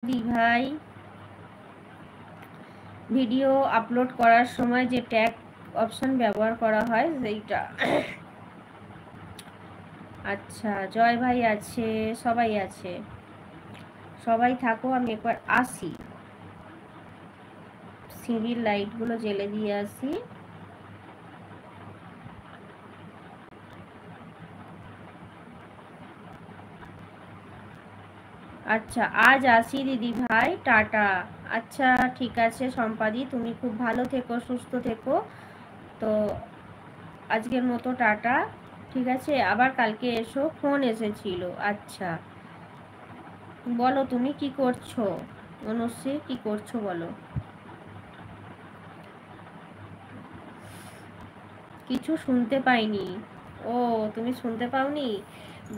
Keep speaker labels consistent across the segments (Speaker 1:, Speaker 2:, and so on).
Speaker 1: দি ভাই, video upload করার সময় যে ট্যাগ অপশন ব্যবহার করা হয় সেইটা। আচ্ছা, জয় ভাই আছে, সবাই আছে, সবাই থাকো, আমি একবার আসি, সিঁড়ির লাইটগুলো জ্বেলে দিয়ে আসি। আচ্ছা, আজ আসি দিদি ভাই, টাটা। আচ্ছা, ঠিক আছে সম্পাদি, তুমি খুব ভালো থেকো, সুস্থ থেকো। তো আজকের মতো টাটা, ঠিক আছে, আবার কালকে এসো, ফোন এসেছিল। আচ্ছা, বলো তুমি কি করছো? অনুশ্রী, কি করছো বলো? কিছু শুনতে পাইনি। ও, তুমি শুনতে পাওনি?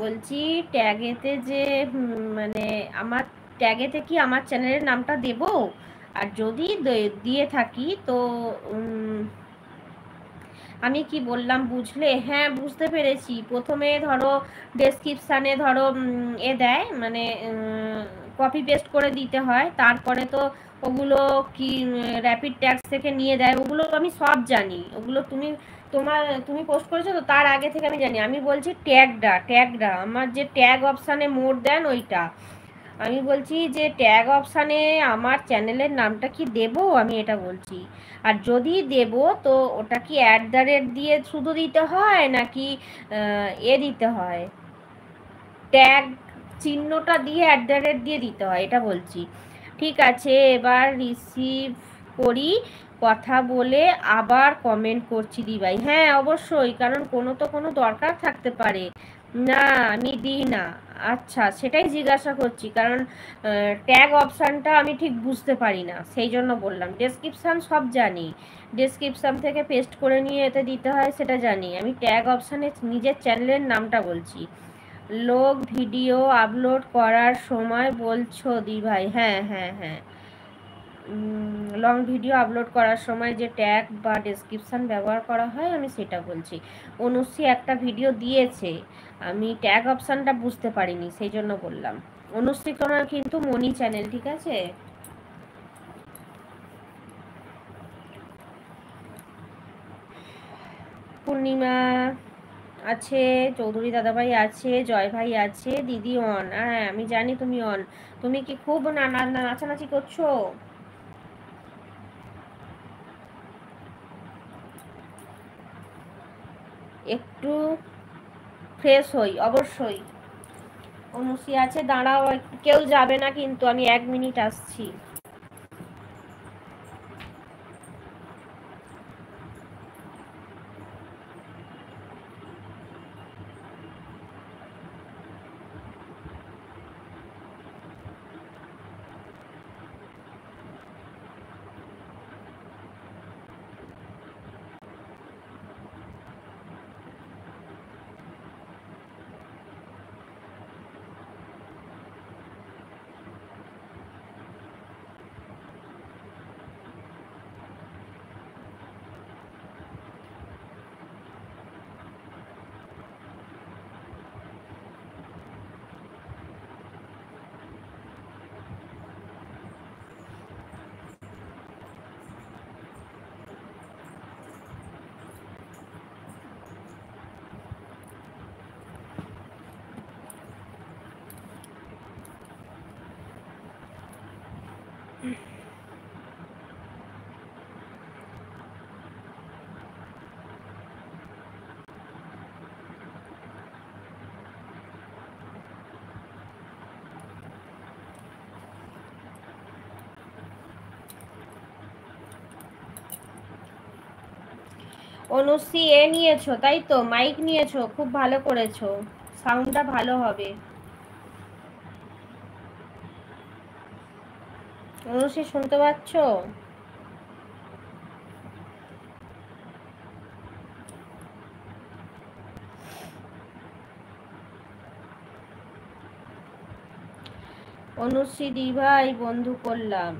Speaker 1: বলছি ট্যাগেতে যে মানে আমার ট্যাগেতে কি আমার চ্যানেলের নামটা দেব? আর যদি দিয়ে থাকি তো আমি কি বললাম বুঝলে? হ্যাঁ, বুঝতে পেরেছি। প্রথমে ধরো ডেসক্রিপশানে ধরো এ দেয়, মানে কপি পেস্ট করে দিতে হয়, তারপরে তো ওগুলো কি র্যাপিড ট্যাক্স থেকে নিয়ে দেয়, ওগুলো আমি সব জানি। ওগুলো তুমি পোস্ট করেছো তো, তার আগে থেকে আমি জানি। আমি বলছি ট্যাগটা আমার যে ট্যাগ অপশানে মোড দেন ওইটা। আমি বলছি যে ট্যাগ অপশানে আমার চ্যানেলের নামটা কি দেব, আমি এটা বলছি। আর যদি দেব তো ওটা কি @ দিয়ে শুধু দিতে হয়, নাকি দিতে হয়, ট্যাগ চিহ্নটা দিয়ে @ দিয়ে দিতে হয়, এটা বলছি। ঠিক আছে, এবার রিসিভ করি, কথা বলে আবার কমেন্ট করছি দিভাই। হ্যাঁ অবশ্যই, কারণ কোনো দরকার থাকতে পারে। না, আমি দিই না। আচ্ছা, সেটাই জিজ্ঞাসা করছি, কারণ ট্যাগ অপশানটা আমি ঠিক বুঝতে পারি না, সেই জন্য বললাম। ডেসক্রিপশান সব জানি, ডেসক্রিপশান থেকে পেস্ট করে নিয়ে এতে দিতে হয় সেটা জানি, আমি ট্যাগ অপশানে নিজের চ্যানেলের নামটা বলছি। লোক ভিডিও আপলোড করার সময় বলছো দি ভাই? হ্যাঁ হ্যাঁ হ্যাঁ, লং ভিডিও আপলোড করার সময় যে ট্যাগ বা ডেসক্রিপশান ব্যবহার করা হয় আমি সেটা বলছি। অনুশ্রী একটা ভিডিও দিয়েছে, আমি ট্যাগ অপশানটা বুঝতে পারিনি, সেই জন্য বললাম। অনুশ্রী তোমার কিন্তু মনি চ্যানেল, ঠিক আছে? পূর্ণিমা আছে, চৌধুরী দাদাভাই আছে, জয় ভাই আছে, দিদি অন। হ্যাঁ আমি জানি তুমি অন। তুমি কি খুব নাচানাচি করছো? একটু ফ্রেশ হই অবশ্যই। অনুশ্রী আছে, দাঁড়াও, কেউ যাবে না কিন্তু, আমি 1 মিনিট আসছি। অনুশ্রী নিয়েছো তাই তো, মাইক নিয়েছো, খুব ভালো করেছো, সাউন্ডটা ভালো হবে। অনুশ্রী শুনতে পাচ্ছো? অনুশ্রী দি ভাই বন্ধু করলাম।